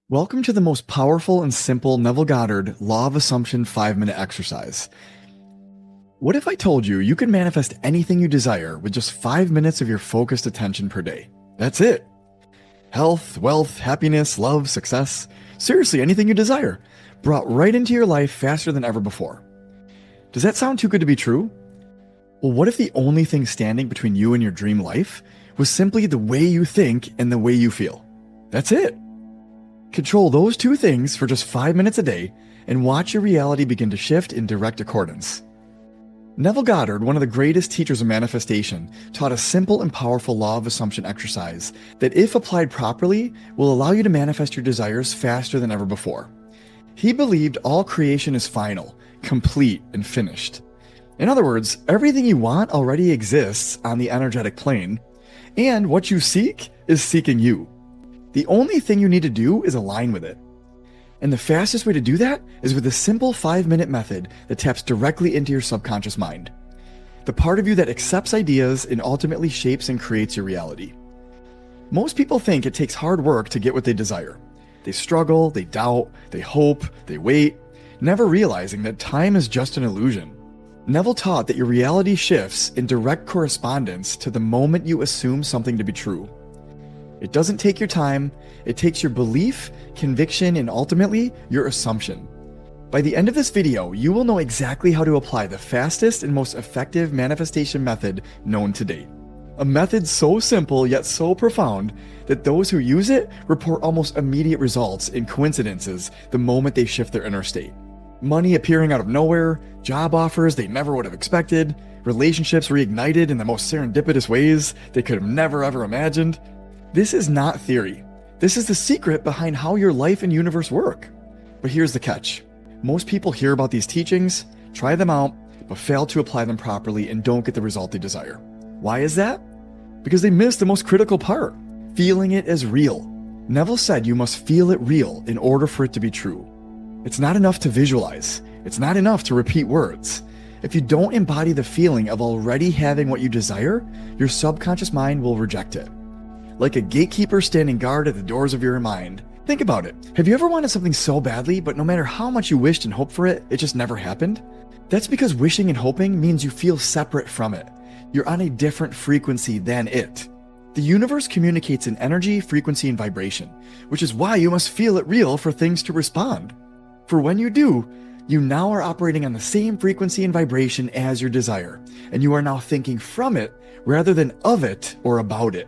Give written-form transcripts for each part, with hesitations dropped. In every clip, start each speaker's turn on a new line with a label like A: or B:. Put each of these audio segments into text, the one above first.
A: Welcome to the most powerful and simple Neville Goddard Law of Assumption 5-minute exercise. What if I told you you could manifest anything you desire with just 5 minutes of your focused attention per day? That's it. Health, wealth, happiness, love, success, seriously, anything you desire, brought right into your life faster than ever before. Does that sound too good to be true? Well, what if the only thing standing between you and your dream life was simply the way you think and the way you feel? That's it. Control those two things for just 5 minutes a day and watch your reality begin to shift in direct accordance. Neville Goddard, one of the greatest teachers of manifestation, taught a simple and powerful law of assumption exercise that, if applied properly, will allow you to manifest your desires faster than ever before. He believed all creation is final, complete, and finished. In other words, everything you want already exists on the energetic plane, and what you seek is seeking you. The only thing you need to do is align with it. And the fastest way to do that is with a simple 5-minute method that taps directly into your subconscious mind, the part of you that accepts ideas and ultimately shapes and creates your reality. Most people think it takes hard work to get what they desire. They struggle, they doubt, they hope, they wait, never realizing that time is just an illusion. Neville taught that your reality shifts in direct correspondence to the moment you assume something to be true. It doesn't take your time, it takes your belief, conviction, and ultimately, your assumption. By the end of this video, you will know exactly how to apply the fastest and most effective manifestation method known to date. A method so simple yet so profound that those who use it report almost immediate results in coincidences the moment they shift their inner state. Money appearing out of nowhere, job offers they never would have expected, relationships reignited in the most serendipitous ways they could have never ever imagined. This is not theory. This is the secret behind how your life and universe work. But here's the catch. Most people hear about these teachings, try them out, but fail to apply them properly and don't get the result they desire. Why is that? Because they miss the most critical part, feeling it as real. Neville said you must feel it real in order for it to be true. It's not enough to visualize. It's not enough to repeat words. If you don't embody the feeling of already having what you desire, your subconscious mind will reject it. Like a gatekeeper standing guard at the doors of your mind. Think about it. Have you ever wanted something so badly, but no matter how much you wished and hoped for it, it just never happened? That's because wishing and hoping means you feel separate from it. You're on a different frequency than it. The universe communicates in energy, frequency, and vibration, which is why you must feel it real for things to respond. For when you do, you now are operating on the same frequency and vibration as your desire, and you are now thinking from it rather than of it or about it.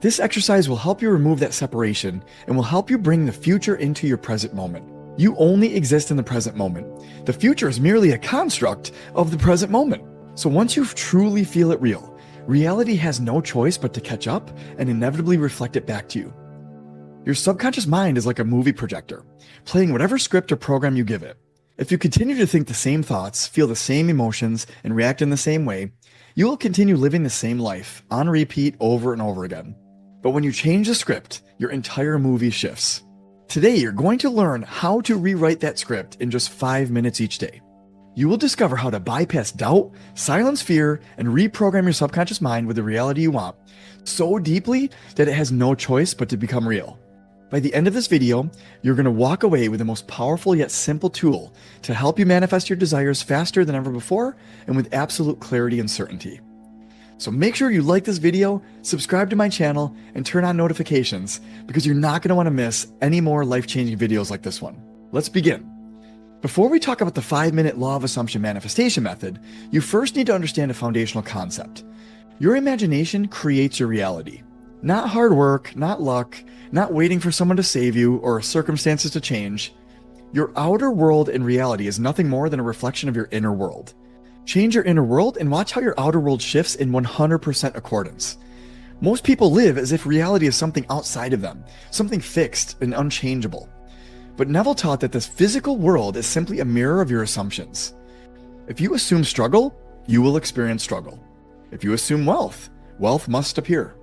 A: This exercise will help you remove that separation and will help you bring the future into your present moment. You only exist in the present moment. The future is merely a construct of the present moment. So once you truly feel it real, reality has no choice but to catch up and inevitably reflect it back to you. Your subconscious mind is like a movie projector, playing whatever script or program you give it. If you continue to think the same thoughts, feel the same emotions, and react in the same way, you will continue living the same life on repeat over and over again. But when you change the script, your entire movie shifts. Today, you're going to learn how to rewrite that script in just 5 minutes each day. You will discover how to bypass doubt, silence fear, and reprogram your subconscious mind with the reality you want so deeply that it has no choice but to become real. By the end of this video, you're going to walk away with the most powerful yet simple tool to help you manifest your desires faster than ever before and with absolute clarity and certainty. So make sure you like this video, subscribe to my channel, and turn on notifications because you're not going to want to miss any more life-changing videos like this one. Let's begin. Before we talk about the 5-minute law of assumption manifestation method, you first need to understand a foundational concept. Your imagination creates your reality. Not hard work, not luck, not waiting for someone to save you or circumstances to change. Your outer world in reality is nothing more than a reflection of your inner world. Change your inner world and watch how your outer world shifts in 100% accordance. Most people live as if reality is something outside of them, something fixed and unchangeable. But Neville taught that this physical world is simply a mirror of your assumptions. If you assume struggle, you will experience struggle. If you assume wealth, wealth must appear.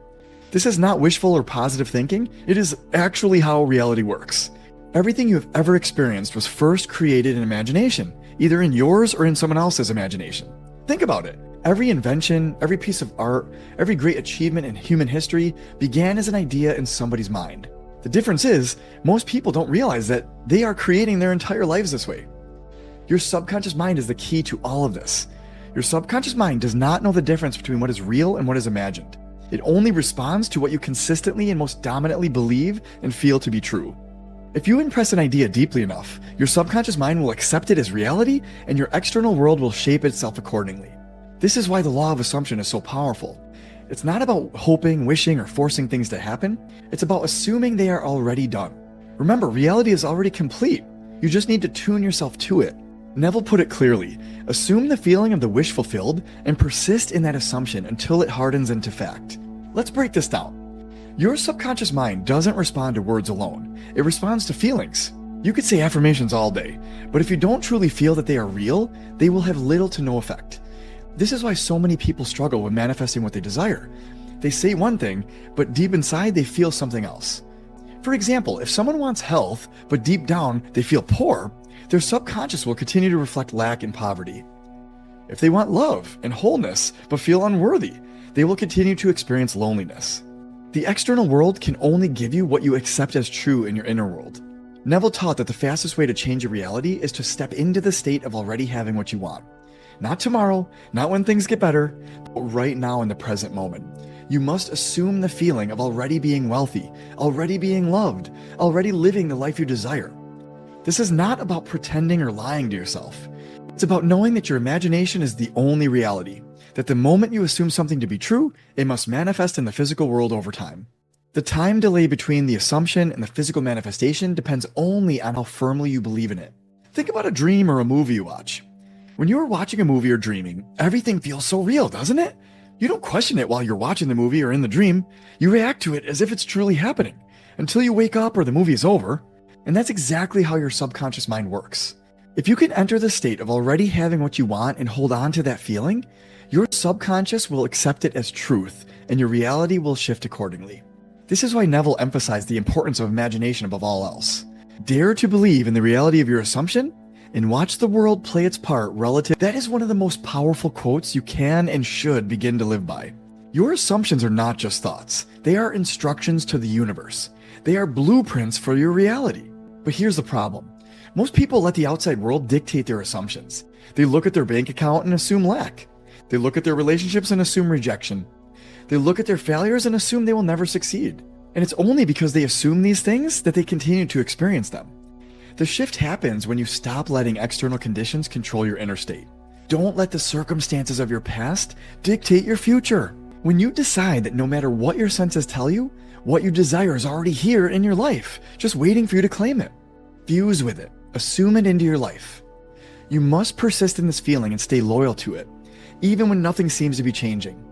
A: This is not wishful or positive thinking, it is actually how reality works. Everything you have ever experienced was first created in imagination, either in yours or in someone else's imagination. Think about it. Every invention, every piece of art, every great achievement in human history began as an idea in somebody's mind. The difference is, most people don't realize that they are creating their entire lives this way. Your subconscious mind is the key to all of this. Your subconscious mind does not know the difference between what is real and what is imagined. It only responds to what you consistently and most dominantly believe and feel to be true. If you impress an idea deeply enough, your subconscious mind will accept it as reality, and your external world will shape itself accordingly. This is why the law of assumption is so powerful. It's not about hoping, wishing, or forcing things to happen. It's about assuming they are already done. Remember, reality is already complete. You just need to tune yourself to it. Neville put it clearly: assume the feeling of the wish fulfilled and persist in that assumption until it hardens into fact. Let's break this down. Your subconscious mind doesn't respond to words alone. It responds to feelings. You could say affirmations all day, but if you don't truly feel that they are real, they will have little to no effect. This is why so many people struggle with manifesting what they desire. They say one thing, but deep inside they feel something else. For example, if someone wants health, but deep down they feel poor, their subconscious will continue to reflect lack and poverty. If they want love and wholeness, but feel unworthy, they will continue to experience loneliness. The external world can only give you what you accept as true in your inner world. Neville taught that the fastest way to change your reality is to step into the state of already having what you want. Not tomorrow, not when things get better, but right now in the present moment. You must assume the feeling of already being wealthy, already being loved, already living the life you desire. This is not about pretending or lying to yourself. It's about knowing that your imagination is the only reality, that the moment you assume something to be true, it must manifest in the physical world over time. The time delay between the assumption and the physical manifestation depends only on how firmly you believe in it. Think about a dream or a movie you watch. When you are watching a movie or dreaming, everything feels so real, doesn't it? You don't question it while you're watching the movie or in the dream. You react to it as if it's truly happening, until you wake up or the movie is over. And that's exactly how your subconscious mind works. If you can enter the state of already having what you want and hold on to that feeling, your subconscious will accept it as truth, and your reality will shift accordingly. This is why Neville emphasized the importance of imagination above all else. Dare to believe in the reality of your assumption, and watch the world play its part relative. That is one of the most powerful quotes you can and should begin to live by. Your assumptions are not just thoughts. They are instructions to the universe. They are blueprints for your reality. But here's the problem. Most people let the outside world dictate their assumptions. They look at their bank account and assume lack. They look at their relationships and assume rejection. They look at their failures and assume they will never succeed. And it's only because they assume these things that they continue to experience them. The shift happens when you stop letting external conditions control your inner state. Don't let the circumstances of your past dictate your future. When you decide that no matter what your senses tell you, what you desire is already here in your life, just waiting for you to claim it. Fuse with it. Assume it into your life. You must persist in this feeling and stay loyal to it, even when nothing seems to be changing.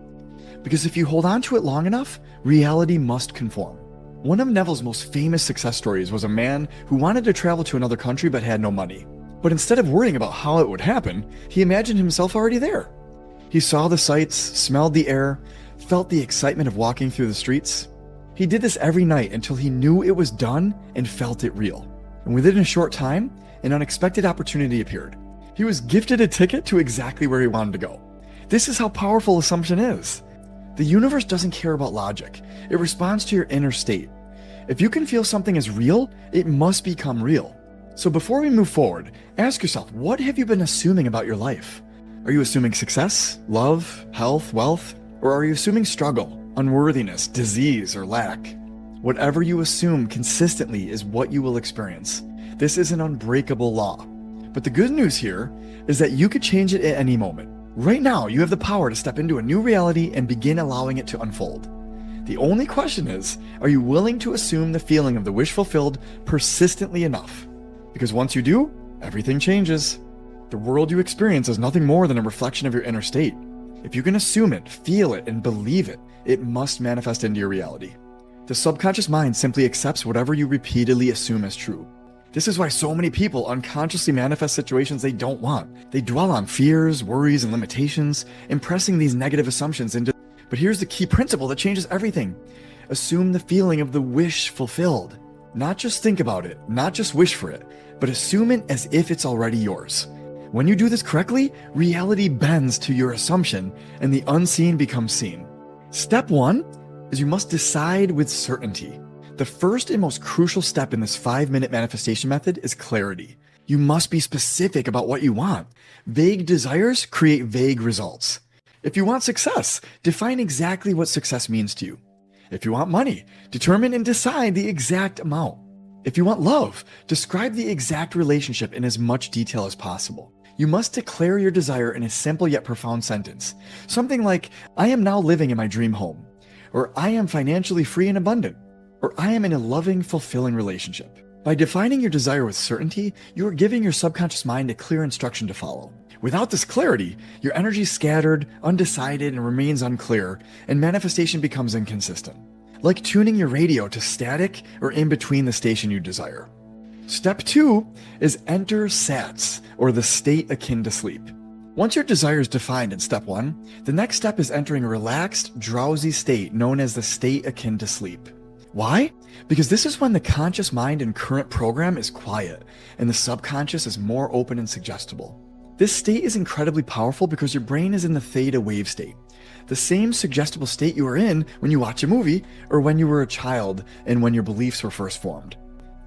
A: Because if you hold on to it long enough, reality must conform. One of Neville's most famous success stories was a man who wanted to travel to another country but had no money. But instead of worrying about how it would happen, he imagined himself already there. He saw the sights, smelled the air, felt the excitement of walking through the streets. He did this every night until he knew it was done and felt it real. And within a short time, an unexpected opportunity appeared. He was gifted a ticket to exactly where he wanted to go. This is how powerful assumption is. The universe doesn't care about logic. It responds to your inner state. If you can feel something is real, it must become real. So before we move forward, ask yourself, what have you been assuming about your life? Are you assuming success, love, health, wealth? Or are you assuming struggle, unworthiness, disease, or lack? Whatever you assume consistently is what you will experience. This is an unbreakable law. But the good news here is that you could change it at any moment. Right now, you have the power to step into a new reality and begin allowing it to unfold. The only question is, are you willing to assume the feeling of the wish fulfilled persistently enough? Because once you do, everything changes. The world you experience is nothing more than a reflection of your inner state. If you can assume it, feel it, and believe it, it must manifest into your reality. The subconscious mind simply accepts whatever you repeatedly assume as true. This is why so many people unconsciously manifest situations they don't want. They dwell on fears, worries, and limitations, impressing these negative assumptions into. But here's the key principle that changes everything. Assume the feeling of the wish fulfilled. Not just think about it, not just wish for it, but assume it as if it's already yours. When you do this correctly, reality bends to your assumption and the unseen becomes seen. Step 1 is you must decide with certainty. The first and most crucial step in this 5-minute manifestation method is clarity. You must be specific about what you want. Vague desires create vague results. If you want success, define exactly what success means to you. If you want money, determine and decide the exact amount. If you want love, describe the exact relationship in as much detail as possible. You must declare your desire in a simple yet profound sentence. Something like, I am now living in my dream home, or I am financially free and abundant, or I am in a loving, fulfilling relationship. By defining your desire with certainty, you are giving your subconscious mind a clear instruction to follow. Without this clarity, your energy is scattered, undecided, and remains unclear, and manifestation becomes inconsistent. Like tuning your radio to static or in between the station you desire. Step 2 is enter SATS, or the state akin to sleep. Once your desire is defined in step 1, the next step is entering a relaxed, drowsy state known as the state akin to sleep. Why? Because this is when the conscious mind and current program is quiet, and the subconscious is more open and suggestible. This state is incredibly powerful because your brain is in the theta wave state, the same suggestible state you were in when you watch a movie or when you were a child and when your beliefs were first formed.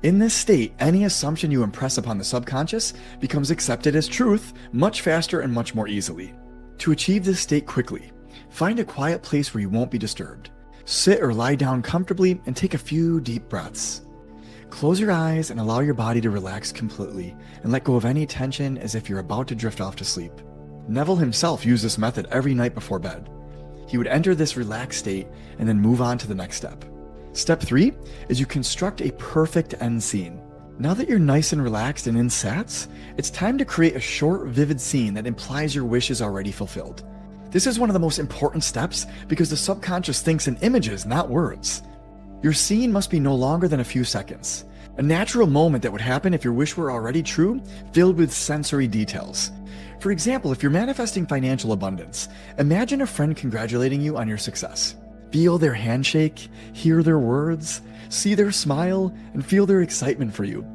A: In this state, any assumption you impress upon the subconscious becomes accepted as truth much faster and much more easily. To achieve this state quickly, find a quiet place where you won't be disturbed. Sit or lie down comfortably and take a few deep breaths. Close your eyes and allow your body to relax completely and let go of any tension as if you're about to drift off to sleep. Neville himself used this method every night before bed. He would enter this relaxed state and then move on to the next step. Step 3 is you construct a perfect end scene. Now that you're nice and relaxed and in SATS, it's time to create a short, vivid scene that implies your wish is already fulfilled. This is one of the most important steps because the subconscious thinks in images, not words. Your scene must be no longer than a few seconds. A natural moment that would happen if your wish were already true, filled with sensory details. For example, if you're manifesting financial abundance, imagine a friend congratulating you on your success. Feel their handshake, hear their words, see their smile, and feel their excitement for you.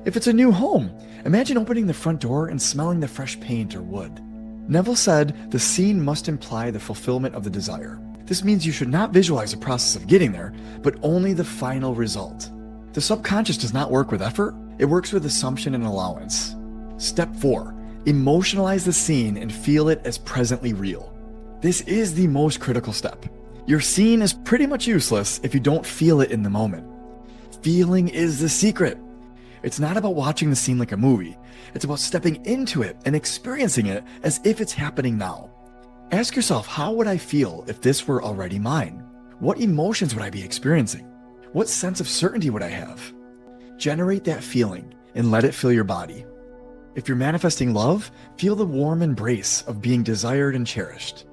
A: If it's a new home, imagine opening the front door and smelling the fresh paint or wood. Neville said the scene must imply the fulfillment of the desire. This means you should not visualize the process of getting there, but only the final result. The subconscious does not work with effort, it works with assumption and allowance. Step 4, emotionalize the scene and feel it as presently real. This is the most critical step. Your scene is pretty much useless if you don't feel it in the moment. Feeling is the secret. It's not about watching the scene like a movie. It's about stepping into it and experiencing it as if it's happening now. Ask yourself, how would I feel if this were already mine? What emotions would I be experiencing? What sense of certainty would I have? Generate that feeling and let it fill your body. If you're manifesting love, feel the warm embrace of being desired and cherished.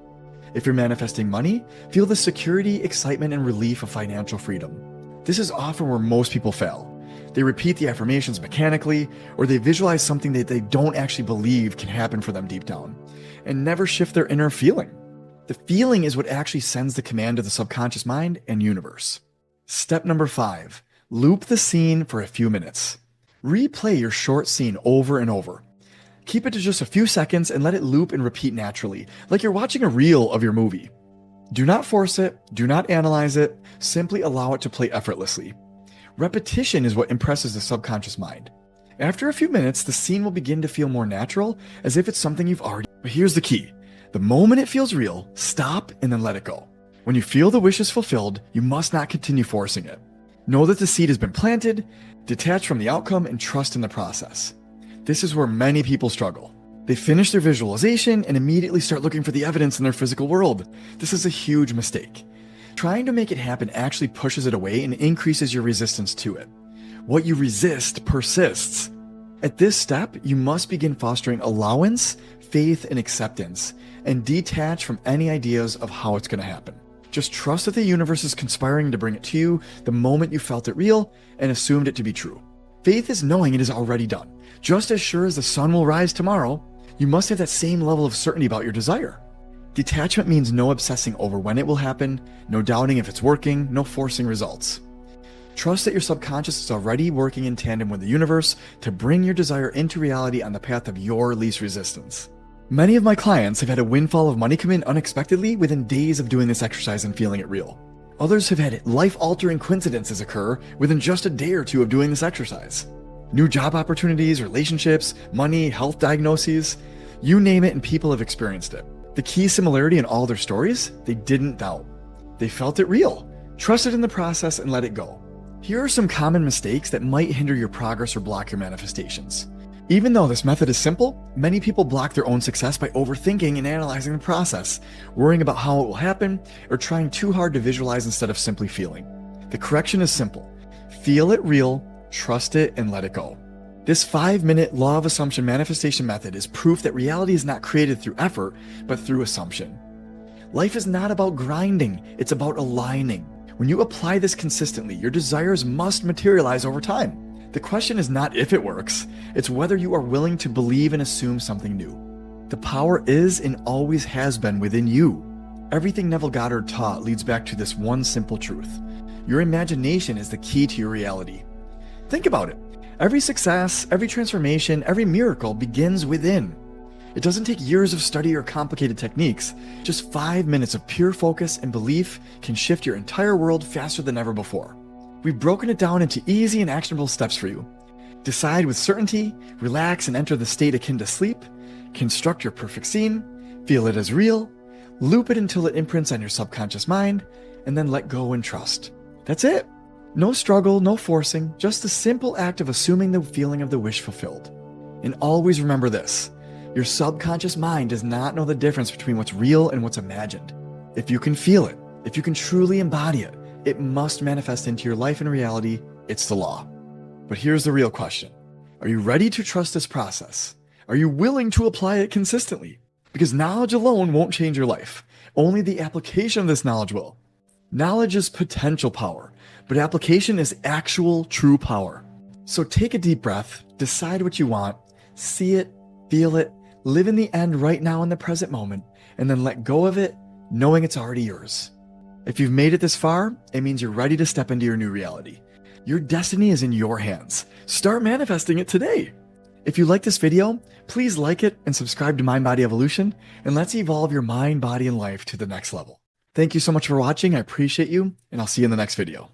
A: If you're manifesting money, feel the security, excitement, and relief of financial freedom. This is often where most people fail. They repeat the affirmations mechanically, or they visualize something that they don't actually believe can happen for them deep down, and never shift their inner feeling. The feeling is what actually sends the command to the subconscious mind and universe. Step number 5, loop the scene for a few minutes. Replay your short scene over and over. Keep it to just a few seconds and let it loop and repeat naturally, like you're watching a reel of your movie. Do not force it, do not analyze it, simply allow it to play effortlessly. Repetition is what impresses the subconscious mind. After a few minutes, the scene will begin to feel more natural, as if it's something you've already. But here's the key. The moment it feels real, stop and then let it go. When you feel the wish is fulfilled, you must not continue forcing it. Know that the seed has been planted, detach from the outcome, and trust in the process. This is where many people struggle. They finish their visualization and immediately start looking for the evidence in their physical world. This is a huge mistake. Trying to make it happen actually pushes it away and increases your resistance to it. What you resist persists. At this step, you must begin fostering allowance, faith, and acceptance, and detach from any ideas of how it's going to happen. Just trust that the universe is conspiring to bring it to you the moment you felt it real and assumed it to be true. Faith is knowing it is already done. Just as sure as the sun will rise tomorrow, you must have that same level of certainty about your desire. Detachment means no obsessing over when it will happen, no doubting if it's working, no forcing results. Trust that your subconscious is already working in tandem with the universe to bring your desire into reality on the path of your least resistance. Many of my clients have had a windfall of money come in unexpectedly within days of doing this exercise and feeling it real. Others have had life-altering coincidences occur within just a day or two of doing this exercise. New job opportunities, relationships, money, health diagnoses, you name it, and people have experienced it. The key similarity in all their stories, they didn't doubt. They felt it real, trusted in the process, and let it go. Here are some common mistakes that might hinder your progress or block your manifestations. Even though this method is simple, many people block their own success by overthinking and analyzing the process, worrying about how it will happen, or trying too hard to visualize instead of simply feeling. The correction is simple. Feel it real, trust it, and let it go. This 5-minute law of assumption manifestation method is proof that reality is not created through effort, but through assumption. Life is not about grinding, it's about aligning. When you apply this consistently, your desires must materialize over time. The question is not if it works, it's whether you are willing to believe and assume something new. The power is and always has been within you. Everything Neville Goddard taught leads back to this one simple truth. Your imagination is the key to your reality. Think about it. Every success, every transformation, every miracle begins within. It doesn't take years of study or complicated techniques. Just 5 minutes of pure focus and belief can shift your entire world faster than ever before. We've broken it down into easy and actionable steps for you. Decide with certainty, relax and enter the state akin to sleep, construct your perfect scene, feel it as real, loop it until it imprints on your subconscious mind, and then let go and trust. That's it. No struggle, no forcing, just the simple act of assuming the feeling of the wish fulfilled. And always remember this, your subconscious mind does not know the difference between what's real and what's imagined. If you can feel it, if you can truly embody it, it must manifest into your life and reality. It's the law. But here's the real question. Are you ready to trust this process? Are you willing to apply it consistently? Because knowledge alone won't change your life. Only the application of this knowledge will. Knowledge is potential power, but application is actual true power. So take a deep breath, decide what you want, see it, feel it, live in the end right now in the present moment, and then let go of it, knowing it's already yours. If you've made it this far, it means you're ready to step into your new reality. Your destiny is in your hands. Start manifesting it today. If you like this video, please like it and subscribe to Mind Body Evolution, and let's evolve your mind, body, and life to the next level. Thank you so much for watching. I appreciate you, and I'll see you in the next video.